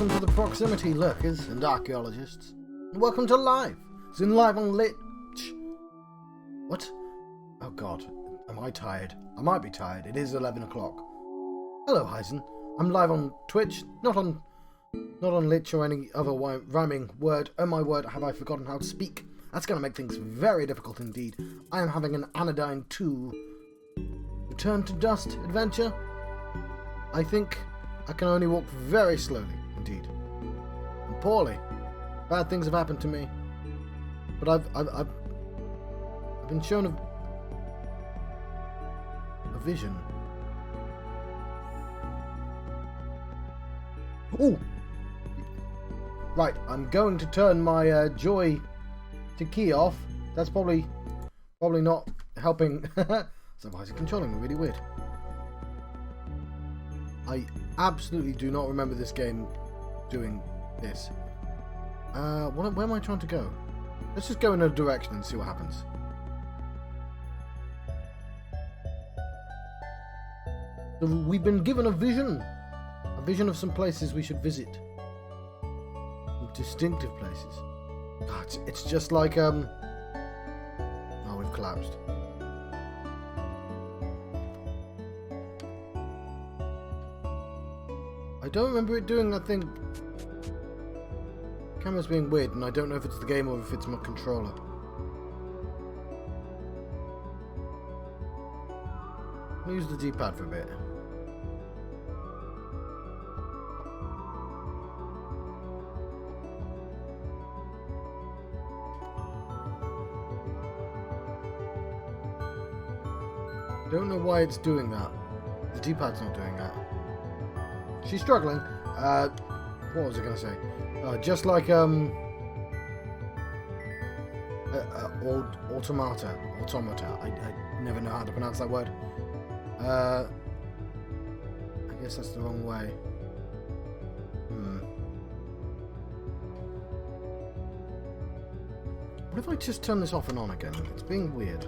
welcome to the proximity lurkers and archaeologists. And welcome to Live. It's in Live on Lit. What? Oh god, am I tired? I might be tired. It is 11 o'clock. Hello, Heisen. I'm live on Twitch, not on Lich or any other rhyming word. Oh my word, have I forgotten how to speak? That's going to make things very difficult indeed. I am having an Anodyne 2 Return to Dust adventure. I think I can only walk very slowly, indeed. And poorly. Bad things have happened to me. But I've been shown a vision. Ooh! Right, I'm going to turn my joy to key off. That's probably not helping. Otherwise it's controlling me really weird. I absolutely do not remember this game doing this. Where am I trying to go? Let's just go in a direction and see what happens. So we've been given a vision of some places we should visit. Some distinctive places. God, it's just like oh, we've collapsed. I don't remember it doing that thing. Camera's being weird, and I don't know if it's the game or if it's my controller. I'll use the D-pad for a bit. Don't know why it's doing that. The D-pad's not doing that. She's struggling. What was I going to say? Just like automata. I never know how to pronounce that word. I guess that's the wrong way. What if I just turn this off and on again? It's being weird.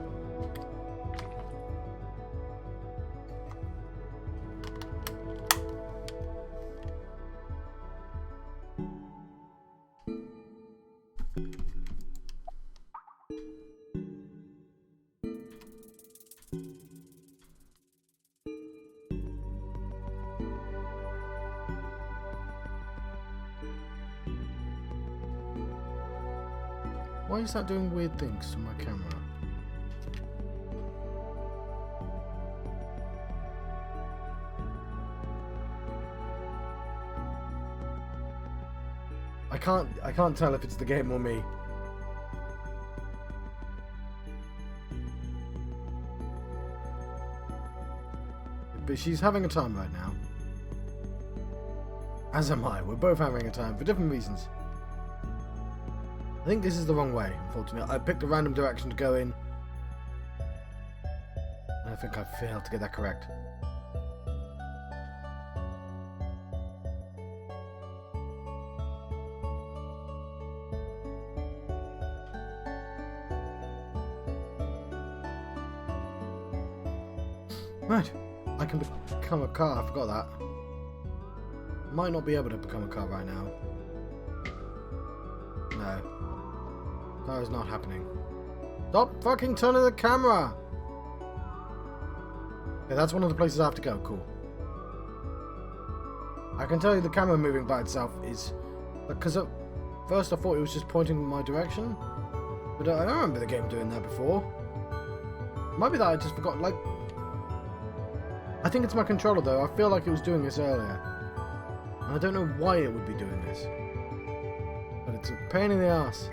Why is that doing weird things to my camera? I can't tell if it's the game or me. But she's having a time right now. As am I. We're both having a time for different reasons. I think this is the wrong way, unfortunately. I picked a random direction to go in. And I think I failed to get that correct. Right. I can become a car. I forgot that. Might not be able to become a car right now. No. That is not happening. Stop fucking turning the camera! Okay, that's one of the places I have to go. Cool. I can tell you the camera moving by itself is... Because at first I thought it was just pointing in my direction. But I don't remember the game doing that before. It might be that I just forgot, like... I think it's my controller though. I feel like it was doing this earlier. And I don't know why it would be doing this. But it's a pain in the ass.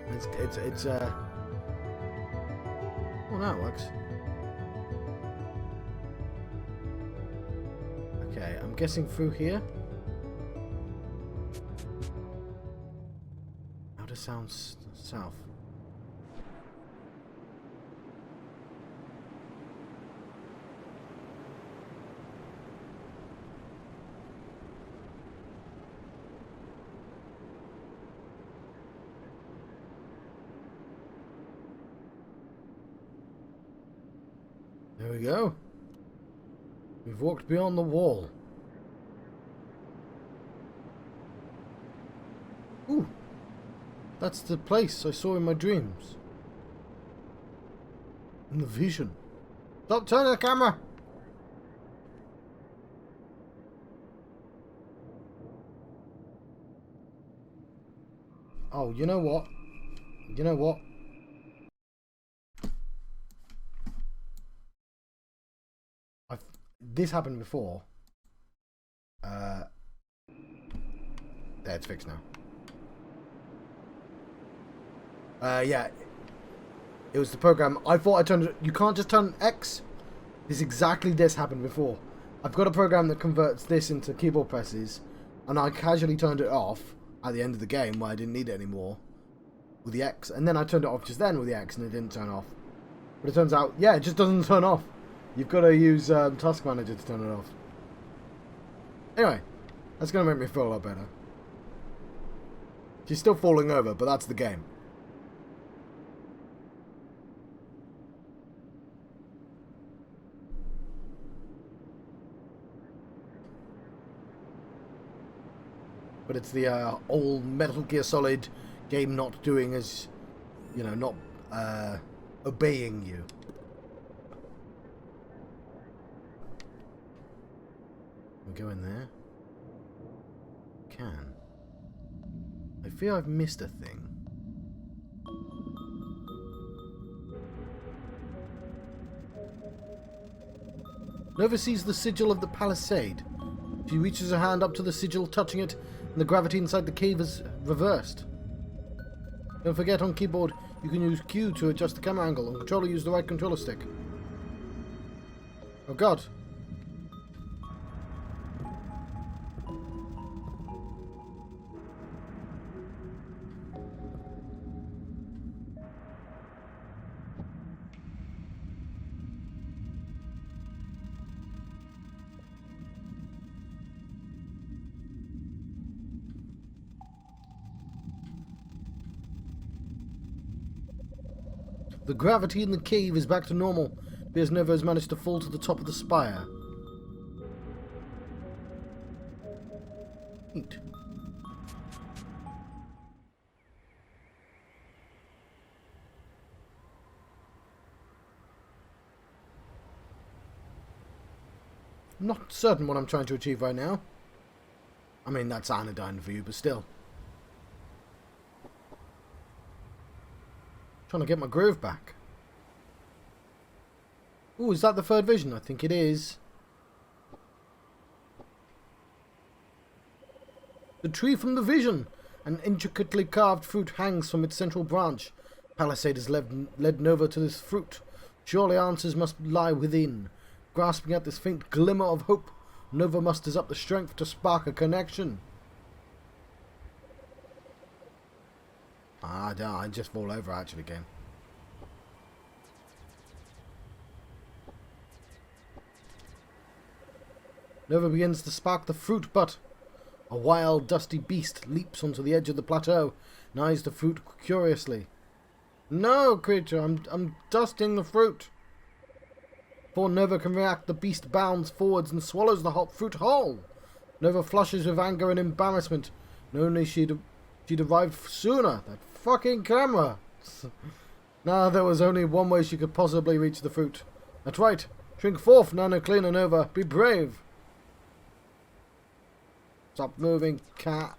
It's oh, now it works. Okay, I'm guessing through here. How to sound south. There we go. We've walked beyond the wall. That's the place I saw in my dreams. In the vision. Stop turning the camera! Oh, you know what? You know what? This happened before. There, it's fixed now. Yeah. It was the program. I thought I turned it. You can't just turn X. This happened before. I've got a program that converts this into keyboard presses, and I casually turned it off at the end of the game where I didn't need it anymore with the X, and then I turned it off just then with the X, and it didn't turn off. But it turns out, yeah, it just doesn't turn off. You've got to use Task Manager to turn it off. Anyway, that's going to make me feel a lot better. She's still falling over, but that's the game. But it's the old Metal Gear Solid game not doing as, you know, not obeying you. We go in there. Can. I feel I've missed a thing. Nova sees the sigil of the palisade. She reaches her hand up to the sigil, touching it, and the gravity inside the cave is reversed. Don't forget, on keyboard, you can use Q to adjust the camera angle, and controller use the right controller stick. Oh god. The gravity in the cave is back to normal, because Nova has managed to fall to the top of the spire. Neat. I'm not certain what I'm trying to achieve right now. I mean, that's Anodyne for you, but still. Trying to get my groove back. Ooh, is that the third vision? I think it is. The tree from the vision! An intricately carved fruit hangs from its central branch. Palisade has led Nova to this fruit. Surely answers must lie within. Grasping at this faint glimmer of hope, Nova musters up the strength to spark a connection. I just fall over actually, game. Nova begins to spark the fruit, but a wild, dusty beast leaps onto the edge of the plateau and eyes the fruit curiously. No, creature, I'm dusting the fruit. Before Nova can react, the beast bounds forwards and swallows the hot fruit whole. Nova flushes with anger and embarrassment, and only she'd arrived sooner. That fucking camera! Now there was only one way she could possibly reach the fruit. That's right. Shrink forth, Nano Cleaner Nova. Be brave. Stop moving, cat.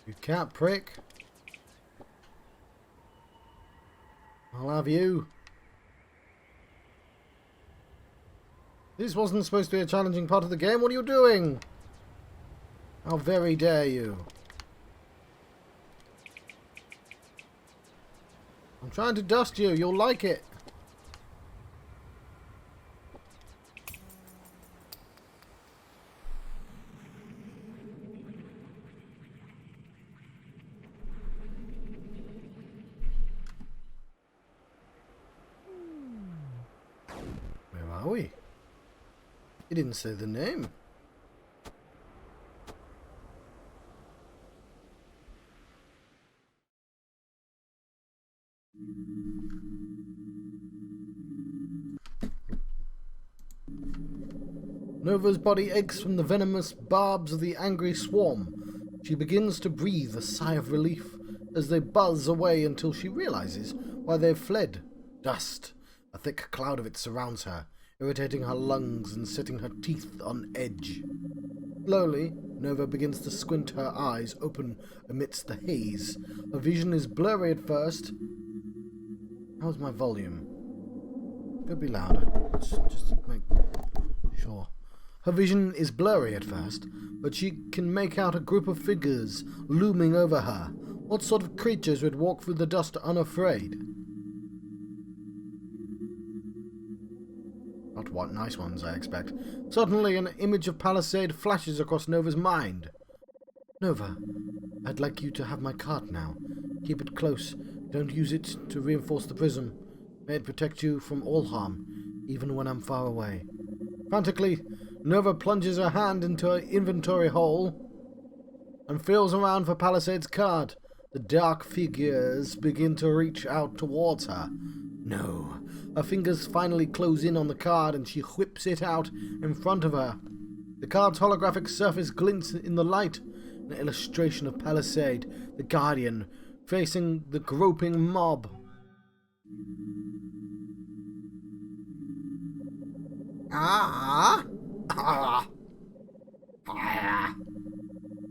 You can't prick. I'll have you. This wasn't supposed to be a challenging part of the game. What are you doing? How very dare you? I'm trying to dust you. You'll like it. Are we? He didn't say the name. Nova's body aches from the venomous barbs of the angry swarm. She begins to breathe a sigh of relief as they buzz away until she realizes why they've fled. Dust. A thick cloud of it surrounds her, irritating her lungs and setting her teeth on edge. Slowly, Nova begins to squint her eyes open amidst the haze. Her vision is blurry at first. How's my volume? Could be louder. Just to make sure. Her vision is blurry at first, but she can make out a group of figures looming over her. What sort of creatures would walk through the dust unafraid? Not what nice ones, I expect. Suddenly, an image of Palisade flashes across Nova's mind. Nova, I'd like you to have my card now. Keep it close. Don't use it to reinforce the prism. May it protect you from all harm, even when I'm far away. Frantically, Nova plunges her hand into her inventory hole and feels around for Palisade's card. The dark figures begin to reach out towards her. No. Her fingers finally close in on the card and she whips it out in front of her. The card's holographic surface glints in the light, an illustration of Palisade, the Guardian, facing the groping mob.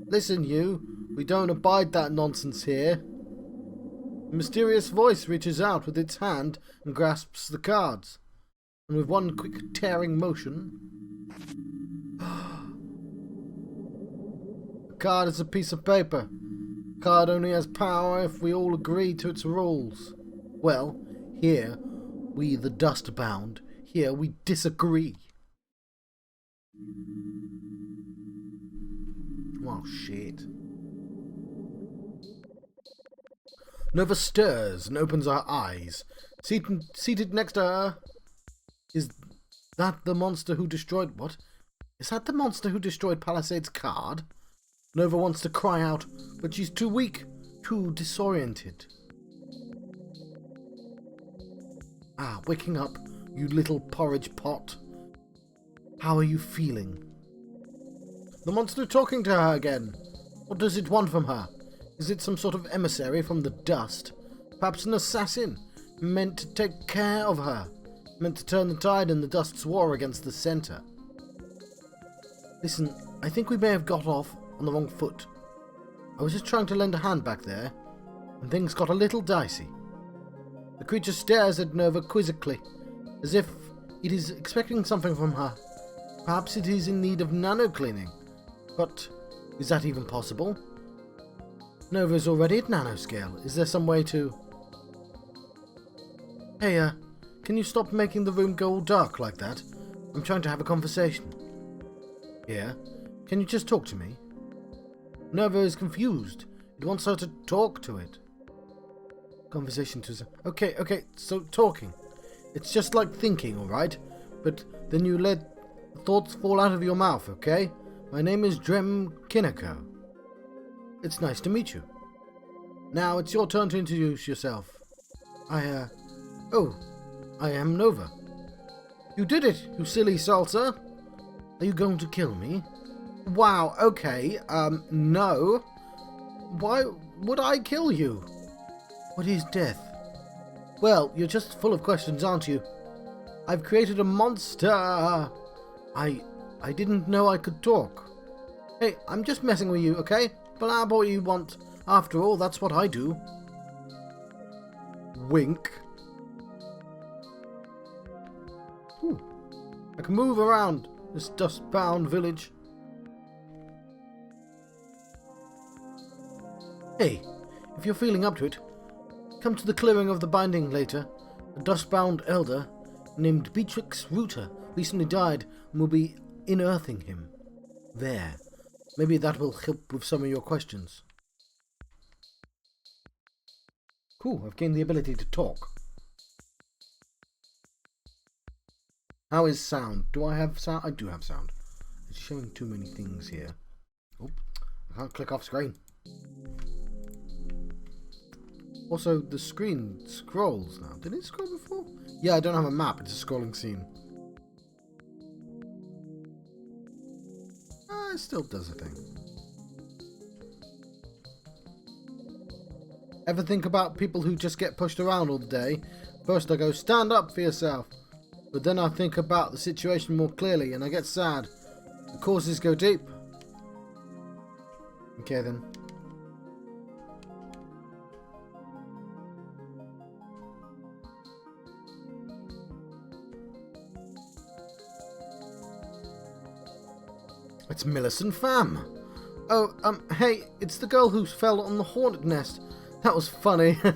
Listen, you. We don't abide that nonsense here. A mysterious voice reaches out with its hand and grasps the cards. And with one quick tearing motion... The card is a piece of paper. The card only has power if we all agree to its rules. Well, here, we the Dustbound, here we disagree. Oh, shit. Nova stirs and opens her eyes. Seated next to her is that the monster who destroyed... What? Is that the monster who destroyed Palisade's card? Nova wants to cry out, but she's too weak, too disoriented. Waking up, you little porridge pot. How are you feeling? The monster talking to her again. What does it want from her? Is it some sort of emissary from the dust? Perhaps an assassin, meant to take care of her, meant to turn the tide in the dust's war against the center. Listen, I think we may have got off on the wrong foot. I was just trying to lend a hand back there, and things got a little dicey. The creature stares at Nova quizzically, as if it is expecting something from her. Perhaps it is in need of nano-cleaning. But is that even possible? Nova is already at nanoscale. Is there some way to... Hey, can you stop making the room go all dark like that? I'm trying to have a conversation. Yeah? Can you just talk to me? Nova is confused. It wants her to talk to it. Conversation to... Okay, so talking. It's just like thinking, alright? But then you let thoughts fall out of your mouth, okay? My name is Drem Kineko. It's nice to meet you. Now it's your turn to introduce yourself. I am Nova. You did it, you silly salsa. Are you going to kill me? Wow, okay, no. Why would I kill you? What is death? Well, you're just full of questions, aren't you? I've created a monster. I didn't know I could talk. Hey, I'm just messing with you, okay? Blab what you want. After all, that's what I do. Wink. Ooh. I can move around this dust-bound village. Hey, if you're feeling up to it, come to the clearing of the binding later. A dust-bound elder named Beatrix Rooter recently died and will be unearthing him. There. Maybe that will help with some of your questions. Cool, I've gained the ability to talk. How is sound? Do I have sound? I do have sound. It's showing too many things here. Oh, I can't click off screen. Also, the screen scrolls now. Did it scroll before? Yeah, I don't have a map. It's a scrolling scene. It still does a thing. Ever think about people who just get pushed around all day? First I go, stand up for yourself. But then I think about the situation more clearly and I get sad. The causes go deep. Okay then. It's Millicent Pham. Oh, hey, it's the girl who fell on the hornet nest. That was funny. I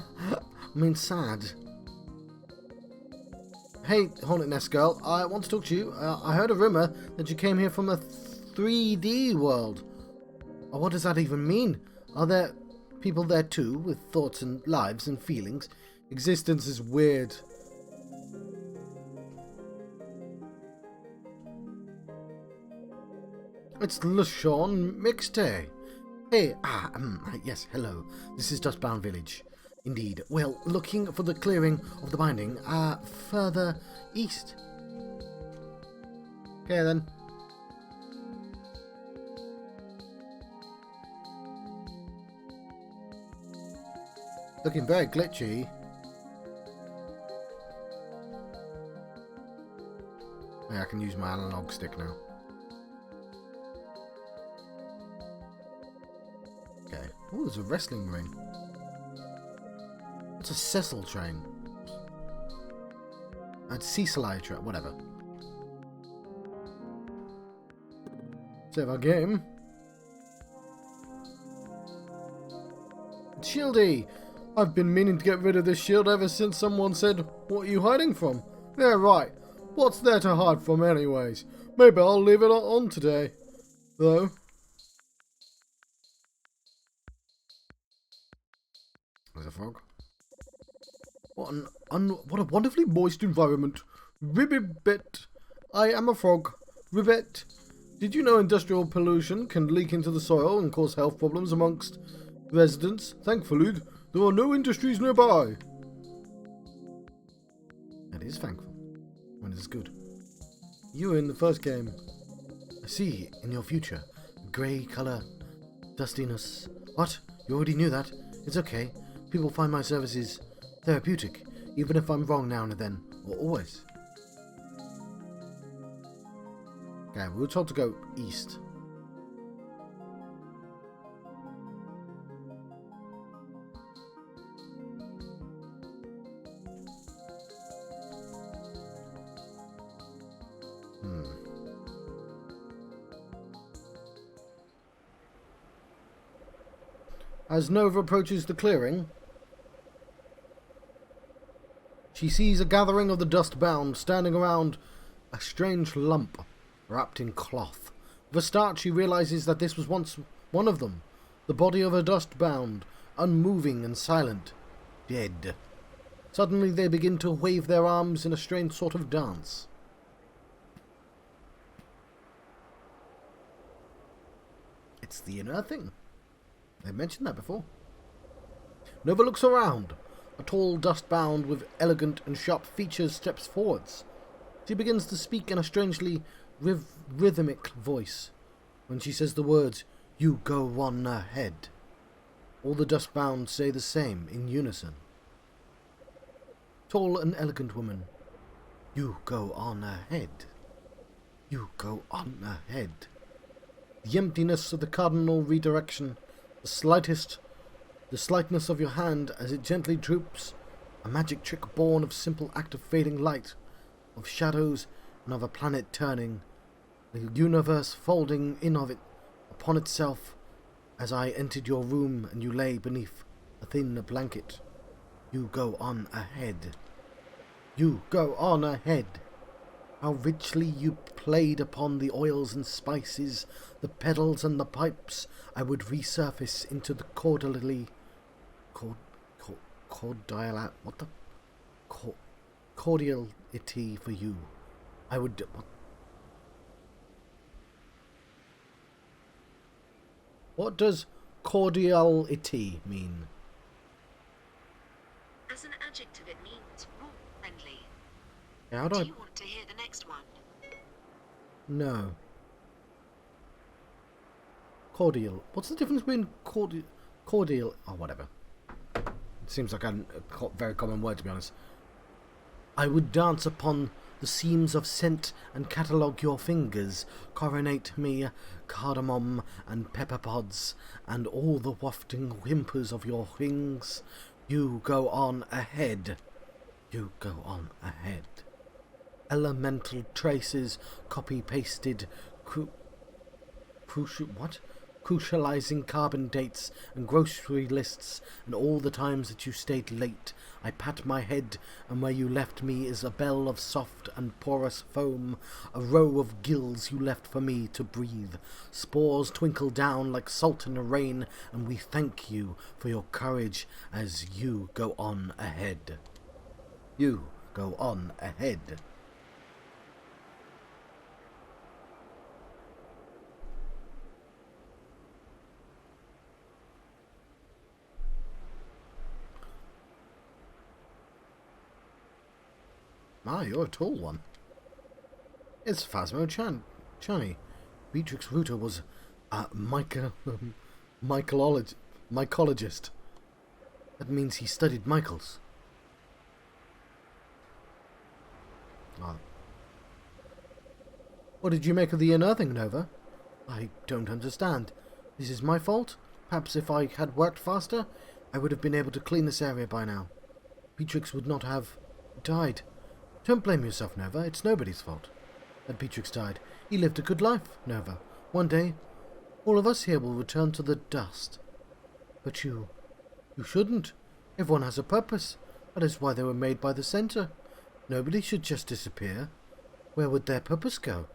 mean, sad. Hey, hornet nest girl, I want to talk to you. I heard a rumour that you came here from a 3D world. What does that even mean? Are there people there too, with thoughts and lives and feelings? Existence is weird. It's LeSean Mixtay. Hey, yes, hello. This is Dustbound Village. Indeed. Well, looking for the clearing of the binding, further east. Okay, then. Looking very glitchy. Yeah, I can use my analog stick now. Okay. Oh, there's a wrestling ring. It's a Cecil train. It's Cecil train, whatever. Save our game. Shieldy! I've been meaning to get rid of this shield ever since someone said, "What are you hiding from?" Yeah, right. What's there to hide from anyways? Maybe I'll leave it on today. Though. There's a frog. What a wonderfully moist environment. Ribbit. I am a frog. Ribbit. Did you know industrial pollution can leak into the soil and cause health problems amongst residents? Thankfully, there are no industries nearby. That is thankful. When it's good. You were in the first game. I see in your future. Grey colour. Dustiness. What? You already knew that? It's okay. People find my services therapeutic, even if I'm wrong now and then, or always. Okay, we were told to go east. As Nova approaches the clearing, she sees a gathering of the Dustbound standing around a strange lump wrapped in cloth. With a start, she realizes that this was once one of them, the body of a Dustbound, unmoving and silent, dead. Suddenly they begin to wave their arms in a strange sort of dance. It's the inner thing. I mentioned that before. Nova looks around. A tall Dustbound with elegant and sharp features steps forwards. She begins to speak in a strangely rhythmic voice. When she says the words, "You go on ahead," all the Dustbound say the same in unison. Tall and elegant woman. You go on ahead. You go on ahead. The emptiness of the cardinal redirection, the slightness of your hand as it gently droops, a magic trick born of simple act of fading light, of shadows and of a planet turning, the universe folding in of it upon itself, as I entered your room and you lay beneath a thin blanket. You go on ahead. You go on ahead. How richly you played upon the oils and spices, the pedals and the pipes. I would resurface into the cordiality for you. I would... What does cordiality mean? As an adjective, it means warm, friendly. How Do you want to hear the next one? No. Cordial. What's the difference between cordial... Oh, whatever. It seems like a very common word, to be honest. I would dance upon the seams of scent and catalogue your fingers, coronate me, cardamom and pepper pods, and all the wafting whimpers of your wings. You go on ahead. You go on ahead. Elemental traces, copy-pasted, crucializing carbon dates and grocery lists, and all the times that you stayed late. I pat my head, and where you left me is a bell of soft and porous foam, a row of gills you left for me to breathe. Spores twinkle down like salt in the rain, and we thank you for your courage as you go on ahead. You go on ahead. Ah, you're a tall one. It's Phasmo-Chani. Beatrix Ruta was a mycologist. That means he studied Michaels. Ah. What did you make of the unearthing, Nova? I don't understand. This is my fault? Perhaps if I had worked faster, I would have been able to clean this area by now. Beatrix would not have died. Don't blame yourself, Nova. It's nobody's fault that Beatrix died. He lived a good life, Nova. One day, all of us here will return to the dust. But you shouldn't. Everyone has a purpose. That is why they were made by the Center. Nobody should just disappear. Where would their purpose go?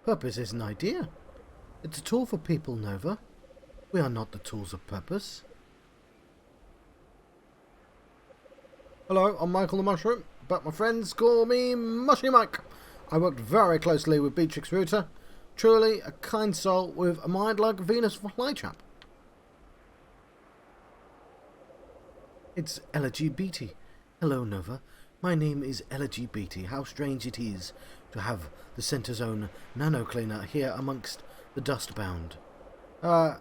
Purpose is an idea. It's a tool for people, Nova. We are not the tools of purpose. Hello, I'm Michael the Mushroom, but my friends call me Mushy Mike. I worked very closely with Beatrix Ruta. Truly a kind soul with a mind like a Venus flytrap. It's LGBT. Hello, Nova. My name is LGBT. How strange it is to have the Center's own nano-cleaner here amongst the Dustbound. I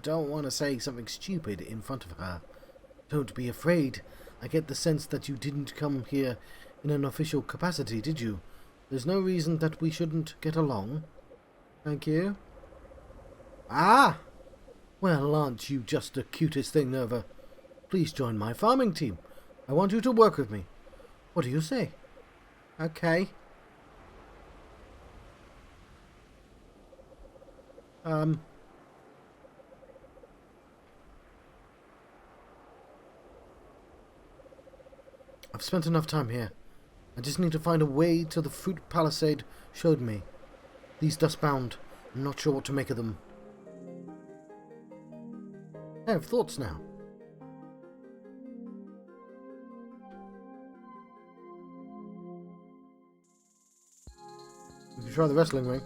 don't want to say something stupid in front of her. Don't be afraid. I get the sense that you didn't come here in an official capacity, did you? There's no reason that we shouldn't get along. Thank you. Ah! Well, aren't you just the cutest thing, Nova? Please join my farming team. I want you to work with me. What do you say? Okay. I've spent enough time here. I just need to find a way to the fruit palisade showed me. These Dustbound, I'm not sure what to make of them. I have thoughts now. We can try the wrestling ring.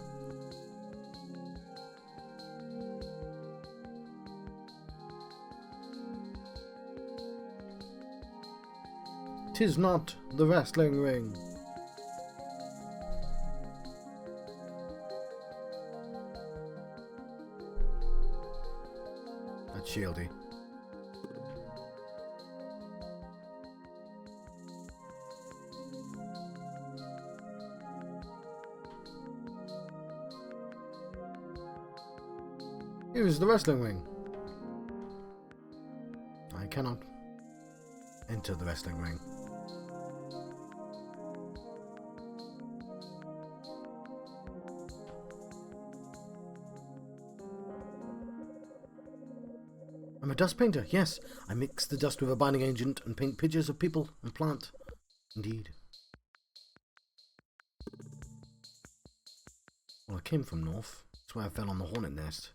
Tis not the wrestling ring. That's shieldy. Here is the wrestling ring. I cannot enter the wrestling ring. I'm a dust painter, yes. I mix the dust with a binding agent and paint pictures of people and plant. Indeed. Well, I came from north. That's where I fell on the hornet nest.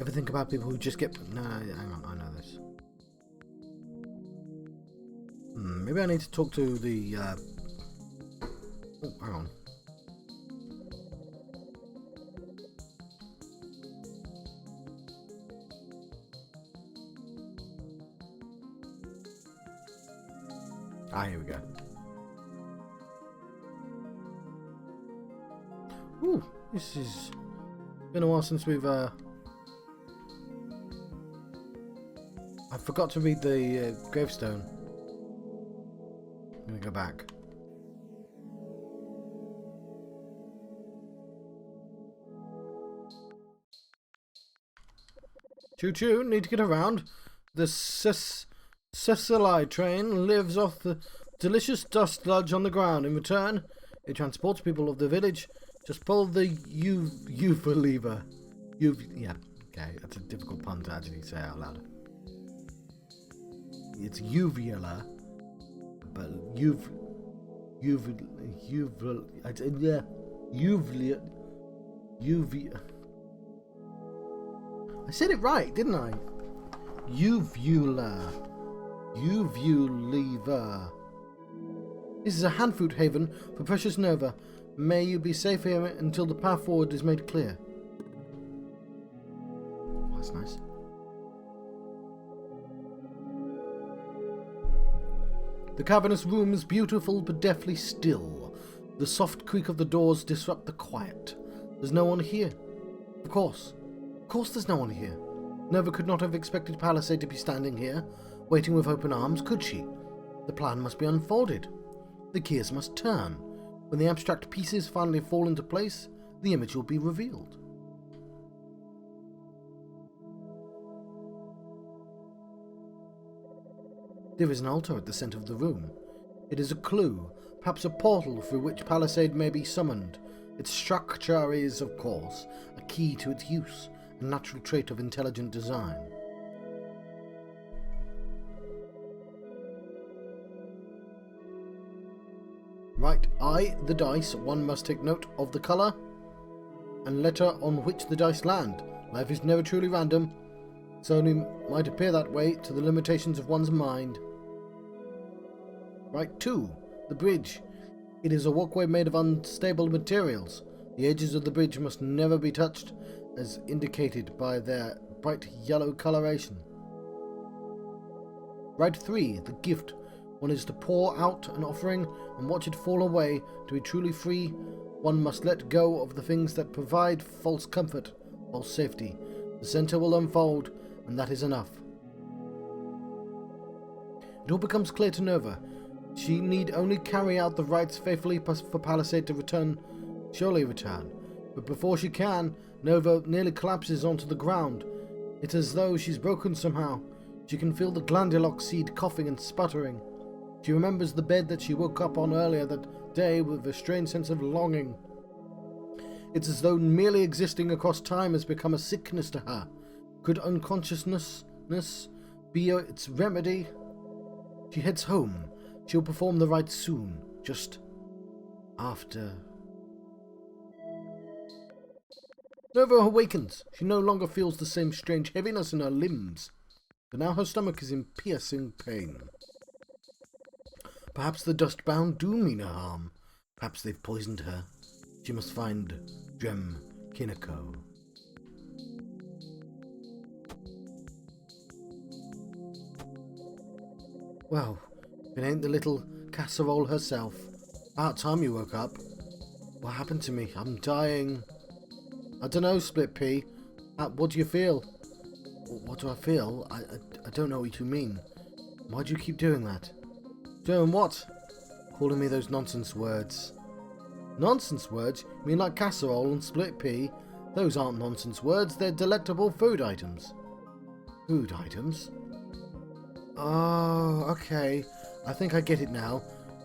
Ever think about people who just get... No, hang on, I know this. Maybe I need to talk to the... Oh, hang on. Ah, here we go. Ooh, this is... been a while since we've... I forgot to read the gravestone. I'm gonna go back. Choo-choo, need to get around. The zelda-lite train lives off the delicious dust sludge on the ground. In return, it transports people of the village. Just pull the UV lever. Yeah, okay, that's a difficult pun to actually say out loud. It's uvula, but I said it right, didn't I? Uvula. Uvulever. This is a hand-food haven for precious Nova. May you be safe here until the path forward is made clear. Oh, that's nice. The cavernous room is beautiful but deathly still. The soft creak of the doors disrupt the quiet. There's no one here. Of course there's no one here. Nova could not have expected Palisade to be standing here, waiting with open arms, could she? The plan must be unfolded. The gears must turn. When the abstract pieces finally fall into place, the image will be revealed. There is an altar at the centre of the room. It is a clue, perhaps a portal through which Palisade may be summoned. Its structure is, of course, a key to its use, a natural trait of intelligent design. Right, the dice, one must take note of the colour and letter on which the dice land. Life is never truly random. It only might appear that way to the limitations of one's mind. Right, 2. The bridge. It is a walkway made of unstable materials. The edges of the bridge must never be touched, as indicated by their bright yellow coloration. Right, 3. The gift. One is to pour out an offering and watch it fall away. To be truly free, one must let go of the things that provide false comfort, false safety. The centre will unfold, and that is enough. It all becomes clear to Nova. She need only carry out the rites faithfully for Palisade to surely return. But before she can, Nova nearly collapses onto the ground. It's as though she's broken somehow. She can feel the glandulock seed coughing and sputtering. She remembers the bed that she woke up on earlier that day with a strange sense of longing. It's as though merely existing across time has become a sickness to her. Could unconsciousness be its remedy? She heads home. She'll perform the rites soon, just after. Nova awakens. She no longer feels the same strange heaviness in her limbs, but now her stomach is in piercing pain. Perhaps the Dustbound do mean her harm. Perhaps they've poisoned her. She must find Drem Kineko. Well, it ain't the little casserole herself. About time you woke up. What happened to me? I'm dying. I don't know, Split Pea. What do you feel? What do I feel? I don't know what you mean. Why do you keep doing that? Doing what? Calling me those nonsense words. Nonsense words? You mean like casserole and split pea? Those aren't nonsense words, they're delectable food items. Food items? Oh, okay. I think I get it now.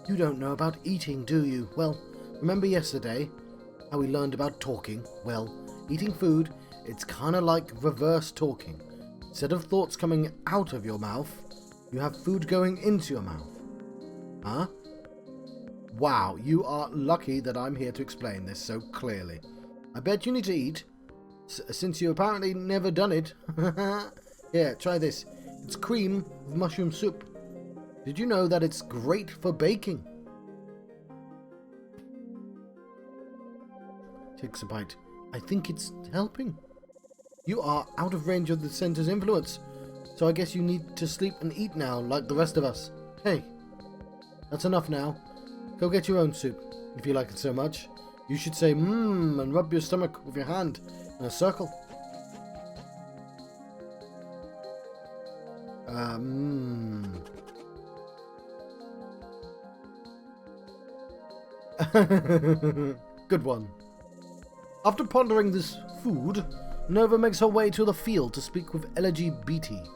You don't know about eating, do you? Well, remember yesterday? How we learned about talking? Well, eating food, it's kinda like reverse talking. Instead of thoughts coming out of your mouth, you have food going into your mouth. Huh? Wow, you are lucky that I'm here to explain this so clearly. I bet you need to eat. Since you apparently never done it. Here, try this. It's cream with mushroom soup. Did you know that it's great for baking? Takes a bite. I think it's helping. You are out of range of the center's influence, so I guess you need to sleep and eat now, like the rest of us. Hey, that's enough now. Go get your own soup, if you like it so much. You should say mmm and rub your stomach with your hand in a circle. Good one. After pondering this food, Nova makes her way to the field to speak with LGBT.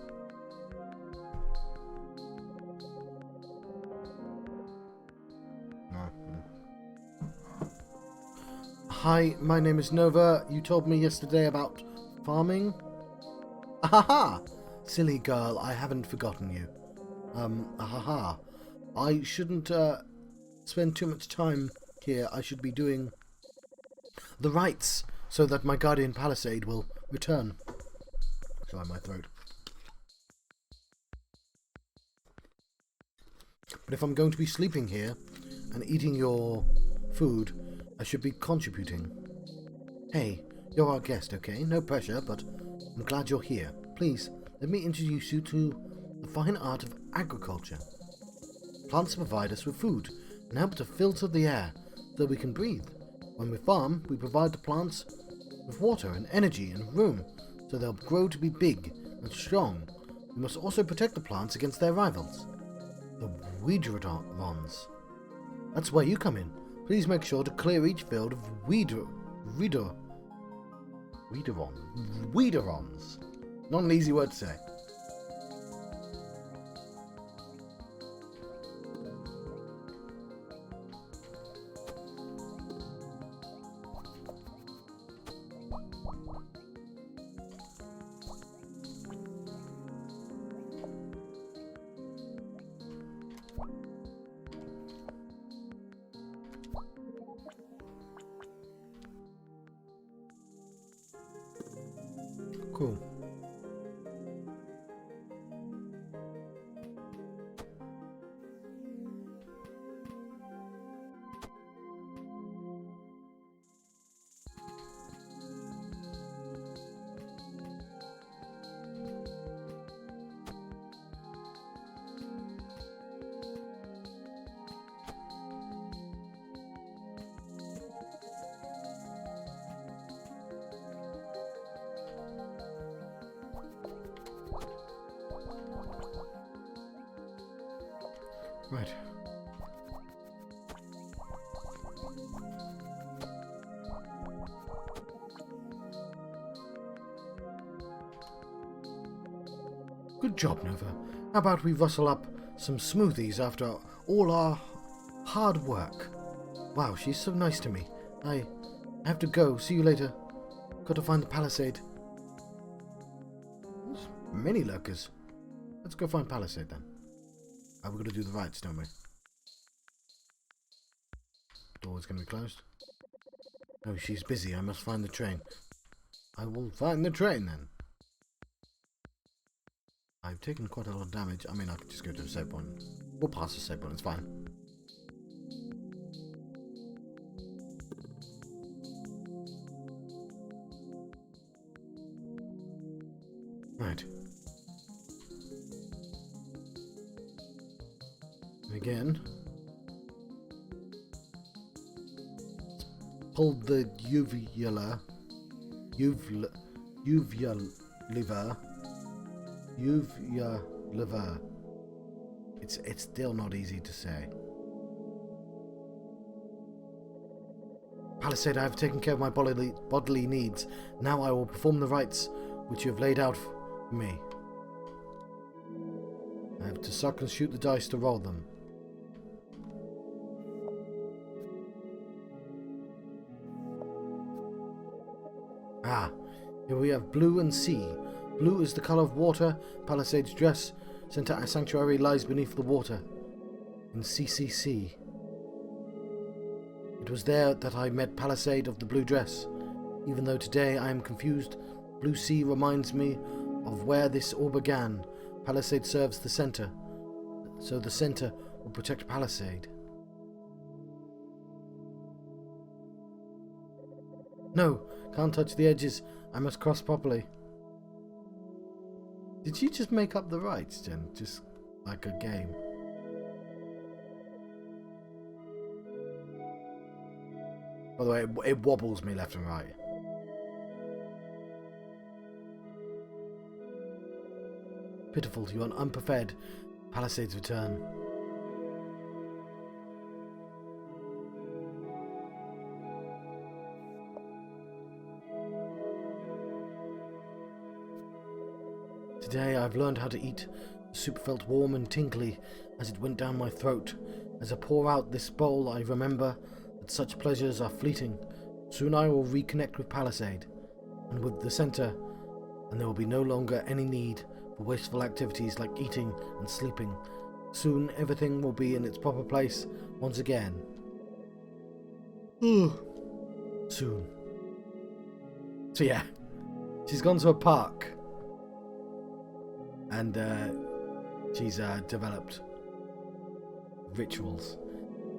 Hi, my name is Nova. You told me yesterday about farming? Ahaha! Silly girl, I haven't forgotten you. Ahaha. I shouldn't, spend too much time here. I should be doing the rites so that my guardian palisade will return. Sorry, my throat. But if I'm going to be sleeping here and eating your food, I should be contributing. Hey, you're our guest, okay? No pressure, but I'm glad you're here. Please, let me introduce you to the fine art of agriculture. Plants provide us with food and help to filter the air so we can breathe. When we farm, we provide the plants with water and energy and room so they'll grow to be big and strong. We must also protect the plants against their rivals, the weederons. That's where you come in. Please make sure to clear each field of weederons. Not an easy word to say. Cool. Right. Good job, Nova. How about we rustle up some smoothies after all our hard work? Wow, she's so nice to me. I have to go. See you later. Got to find the palisade. There's many lurkers. Let's go find palisade then. We're going to do the rights, don't we? Door's going to be closed. Oh, she's busy. I must find the train. I will find the train then. I've taken quite a lot of damage. I mean, I could just go to a save point. We'll pass the save point. It's fine. Right. Again, pull the uvula liver. It's still not easy to say. Palisade, I have taken care of my bodily needs. Now I will perform the rites which you have laid out for me. I have to suck and shoot the dice to roll them. Ah, here we have blue and sea. Blue is the colour of water. Palisade's dress. Center sanctuary lies beneath the water. In CCC. It was there that I met Palisade of the blue dress. Even though today I am confused, blue sea reminds me of where this all began. Palisade serves the center, so the center will protect Palisade. No, can't touch the edges. I must cross properly. Did you just make up the rights, Jen? Just like a game. By the way, it wobbles me left and right. Pitiful, you are unprepared. Palisades return. Today I've learned how to eat. The soup felt warm and tingly as it went down my throat. As I pour out this bowl, I remember that such pleasures are fleeting. Soon I will reconnect with Palisade and with the center, and there will be no longer any need for wasteful activities like eating and sleeping. Soon everything will be in its proper place once again. Soon. So yeah, she's gone to a park. And she's developed rituals.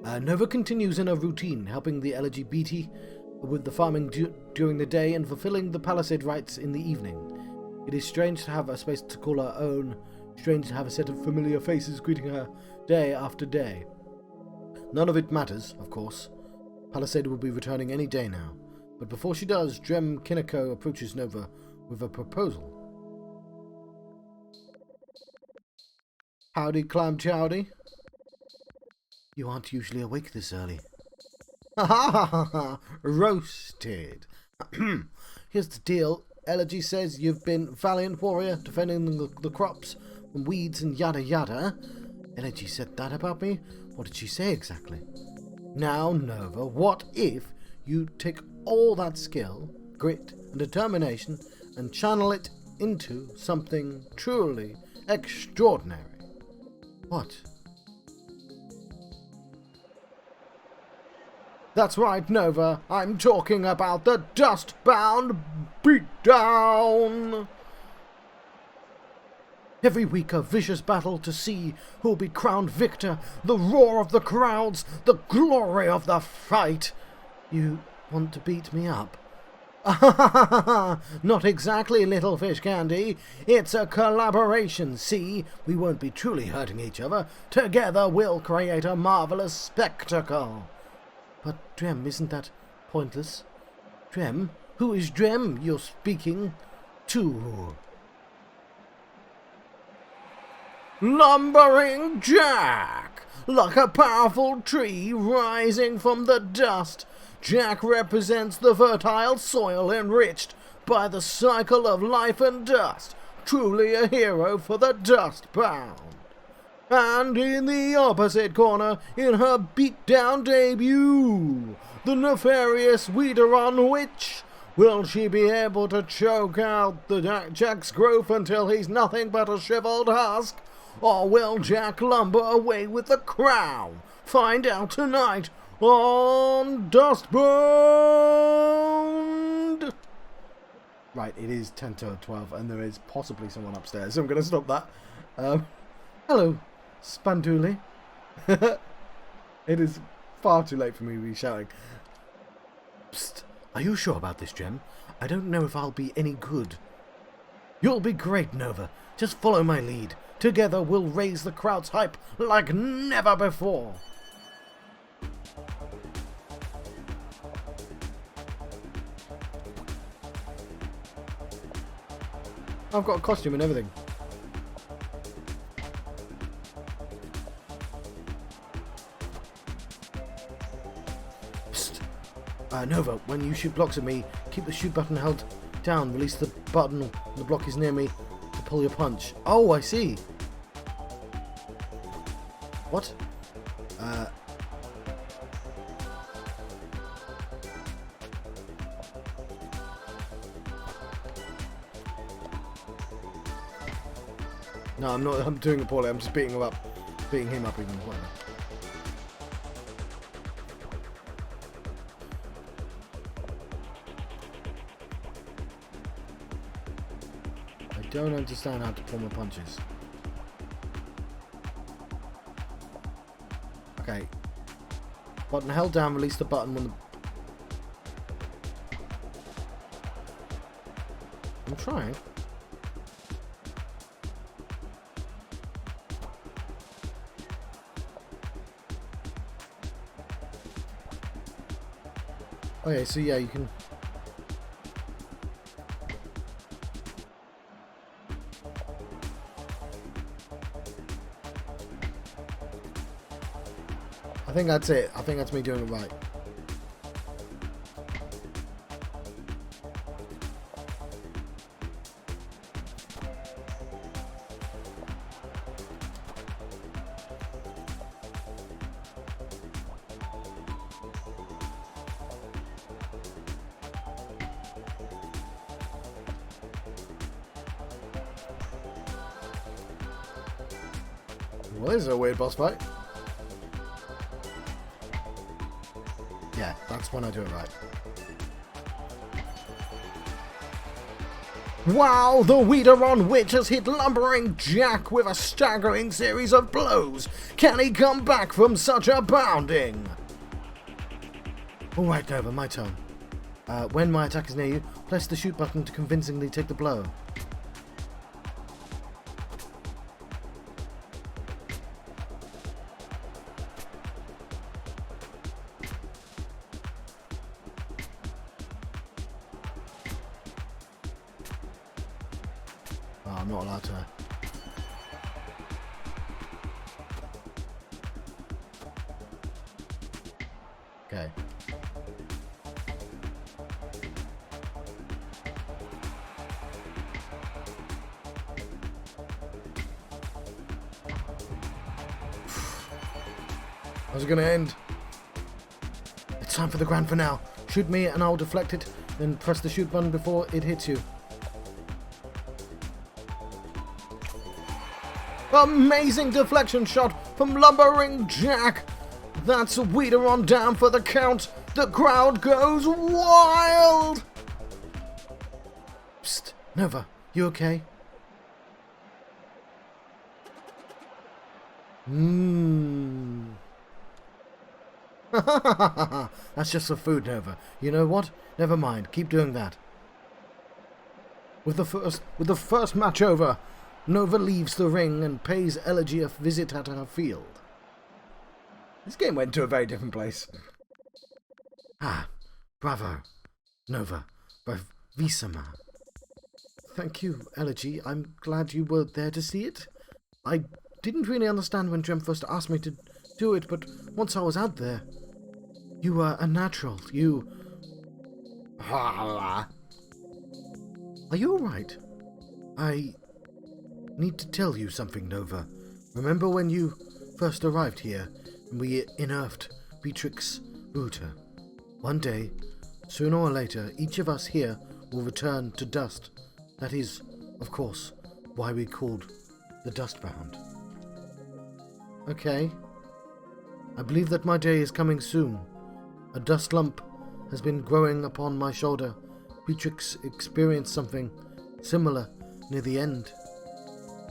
Nova continues in her routine, helping the LGBT with the farming during the day and fulfilling the Palisade rites in the evening. It is strange to have a space to call her own, strange to have a set of familiar faces greeting her day after day. None of it matters, of course. Palisade will be returning any day now. But before she does, Drem Kineko approaches Nova with a proposal. Howdy, Clam Chowdy. You aren't usually awake this early. Ha ha ha ha! Roasted. Here's the deal. Elegy says you've been valiant warrior, defending the crops from weeds and yada yada. Elegy said that about me? What did she say exactly? Now, Nova, what if you take all that skill, grit, and determination and channel it into something truly extraordinary? What? That's right, Nova. I'm talking about the Dustbound beatdown. Every week a vicious battle to see who'll be crowned victor, the roar of the crowds, the glory of the fight. You want to beat me up? Not exactly, little fish candy. It's a collaboration, see? We won't be truly hurting each other. Together we'll create a marvelous spectacle. But Drem, isn't that pointless? Drem? Who is Drem you're speaking to? Lumbering Jack! Like a powerful tree rising from the dust, Jack represents the fertile soil enriched by the cycle of life and dust, truly a hero for the Dustbound. And in the opposite corner, in her beatdown debut, the nefarious Weederon Witch. Will she be able to choke out the Jack's growth until he's nothing but a shriveled husk? Or will Jack lumber away with the crown? Find out tonight on Dustbound! Right, it is 10 to 12 and there is possibly someone upstairs, so I'm going to stop that. Hello, Spanduli. It is far too late for me to be shouting. Psst, are you sure about this, Gem? I don't know if I'll be any good. You'll be great, Nova. Just follow my lead. Together we'll raise the crowd's hype like never before. I've got a costume and everything. Psst. Nova, when you shoot blocks at me, keep the shoot button held down. Release the button when the block is near me to pull your punch. Oh, I see. What? No, I'm not. I'm doing it poorly. I'm just beating him up. Beating him up even. Whatever. don't understand how to pull my punches. Okay. Button held down, release the button when the... I'm trying. Okay, so yeah, you can... I think that's it. I think that's me doing it right. Well, this is a weird boss fight. Yeah, that's when I do it right. Wow, the Weederon Witch has hit Lumbering Jack with a staggering series of blows. Can he come back from such a pounding? Alright, Nova, my turn. When my attack is near you, press the shoot button to convincingly take the blow. Oh, I'm not allowed to. Okay. How's it gonna end? It's time for the grand finale. Shoot me and I'll deflect it, then press the shoot button before it hits you. Amazing deflection shot from Lumbering Jack. That's Weederon down for the count. The crowd goes wild. Psst, Nova, you okay? That's just for food, Nova. You know what? Never mind. Keep doing that. With the first match over, Nova leaves the ring and pays Elegy a visit at her field. This game went to a very different place. Ah, bravo, Nova, bravissima. Thank you, Elegy. I'm glad you were there to see it. I didn't really understand when Jem first asked me to do it, but once I was out there, you were a natural. You... Are you alright? I need to tell you something, Nova. Remember when you first arrived here and we unearthed Beatrix Router? One day, sooner or later, each of us here will return to dust. That is, of course, why we called the Dustbound. Okay. I believe that my day is coming soon. A dust lump has been growing upon my shoulder. Beatrix experienced something similar near the end.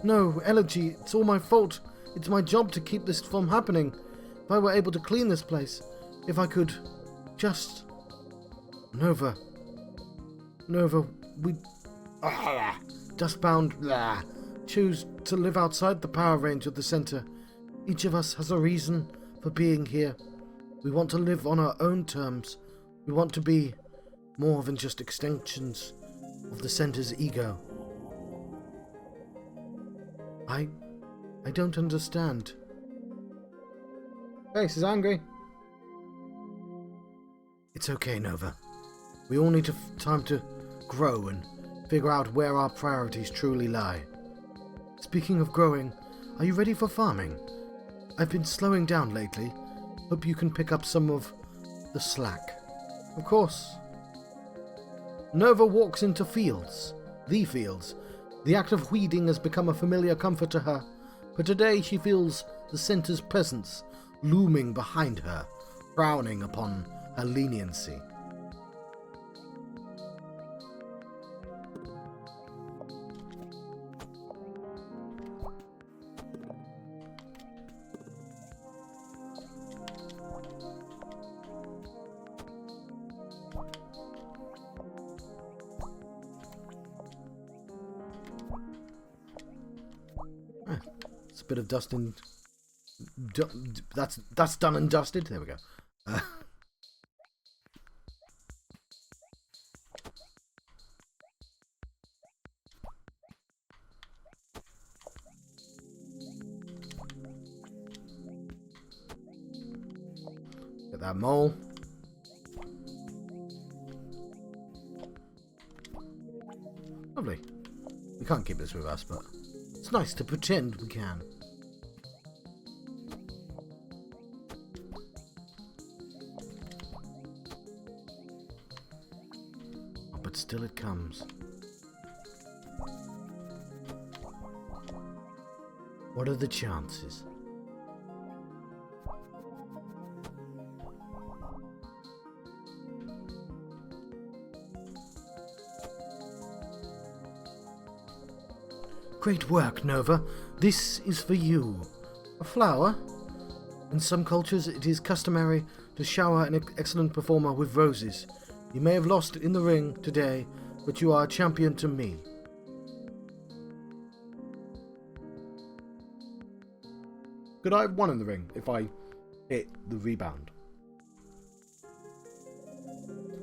No, Elegy, it's all my fault. It's my job to keep this from happening. If I were able to clean this place, if I could just... Nova, we... Dustbound, choose to live outside the power range of the center. Each of us has a reason for being here. We want to live on our own terms. We want to be more than just extensions of the center's ego. I don't understand. Face is angry. It's okay, Nova. We all need time to grow and figure out where our priorities truly lie. Speaking of growing, are you ready for farming? I've been slowing down lately. Hope you can pick up some of the slack. Of course. Nova walks into fields. The fields. The act of weeding has become a familiar comfort to her, but today she feels the center's presence looming behind her, frowning upon her leniency. It's a bit of dust and... That's done and dusted. There we go. Get that mole. Lovely. We can't keep this with us, but it's nice to pretend we can. Oh, but still it comes. What are the chances? Great work, Nova. This is for you. A flower? In some cultures, it is customary to shower an excellent performer with roses. You may have lost in the ring today, but you are a champion to me. Could I have won in the ring if I hit the rebound?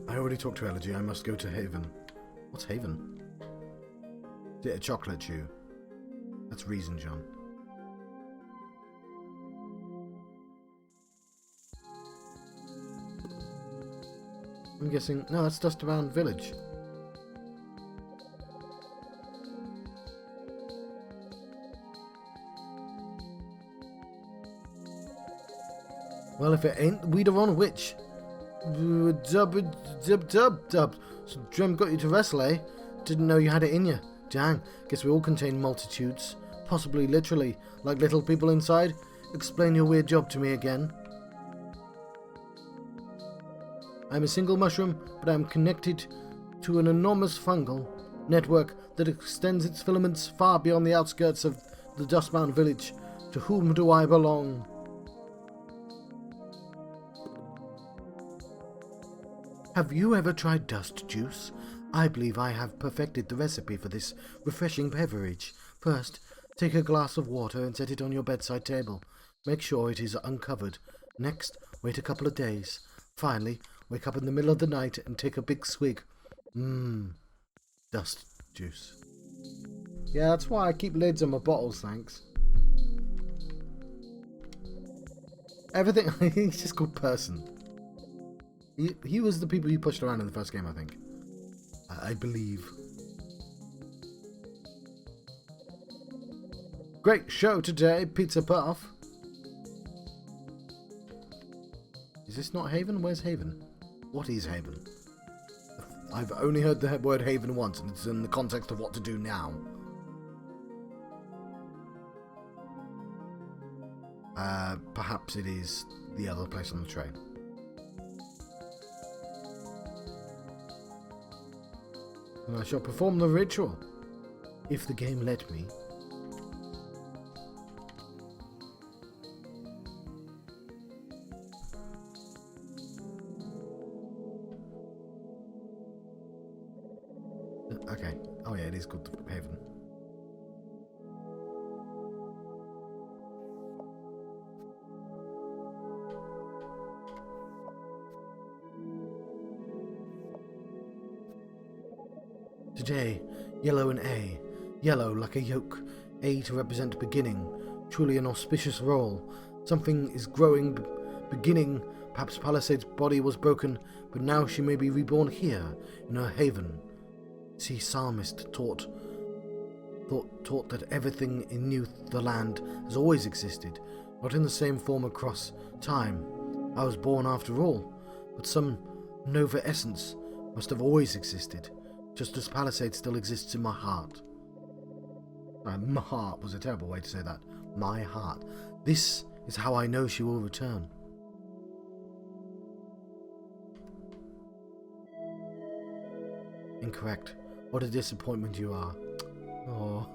I already talked to Elegy. I must go to Haven. What's Haven? Is it a chocolate chew? That's reason, John. I'm guessing... No, that's Dustbound Village. Well, if it ain't, we'd have on a witch. Dub. So Drem got you to wrestle, eh? Didn't know you had it in you. Dang, guess we all contain multitudes. Possibly literally, like little people inside. Explain your weird job to me again. I'm a single mushroom, but I'm connected to an enormous fungal network that extends its filaments far beyond the outskirts of the Dustbound village. To whom do I belong? Have you ever tried dust juice? I believe I have perfected the recipe for this refreshing beverage. First, take a glass of water and set it on your bedside table. Make sure it is uncovered. Next, wait a couple of days. Finally, wake up in the middle of the night and take a big swig. Dust juice. Yeah, that's why I keep lids on my bottles, thanks. Everything... He's just called Person. He was the people you pushed around in the first game, I think. I believe. Great show today, Pizza Puff. Is this not Haven? Where's Haven? What is Haven? I've only heard the word Haven once, and it's in the context of what to do now. Perhaps it is the other place on the train. And I shall perform the ritual, if the game let me. Okay. Oh yeah, it is called the Haven. Today, yellow and A. Yellow like a yolk, A to represent beginning. Truly an auspicious role. Something is growing, beginning. Perhaps Palisade's body was broken, but now she may be reborn here, in her haven. See, Psalmist taught that everything in New the land has always existed, not in the same form across time. I was born after all, but some Nova essence must have always existed, just as Palisade still exists in my heart. My heart was a terrible way to say that. My heart. This is how I know she will return. Incorrect. What a disappointment you are. Oh.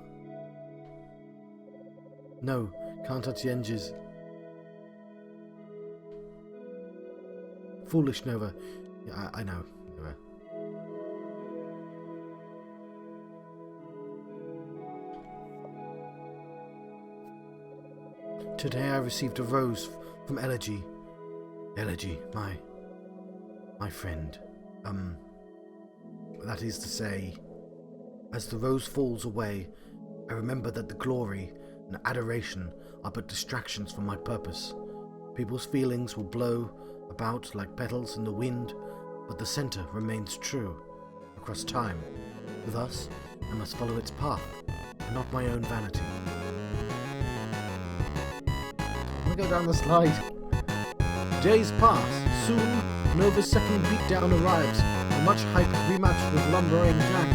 No, can't touch the hinges. Foolish Nova. Yeah, I know. Nova. Today I received a rose from Elegy. Elegy, my friend. That is to say, as the rose falls away, I remember that the glory and adoration are but distractions from my purpose. People's feelings will blow about like petals in the wind, but the center remains true across time. With us, I must follow its path, and not my own vanity. I'm gonna go down the slide. Days pass. Soon, Nova's second beatdown arrives. A much hyped rematch with lumbering Jack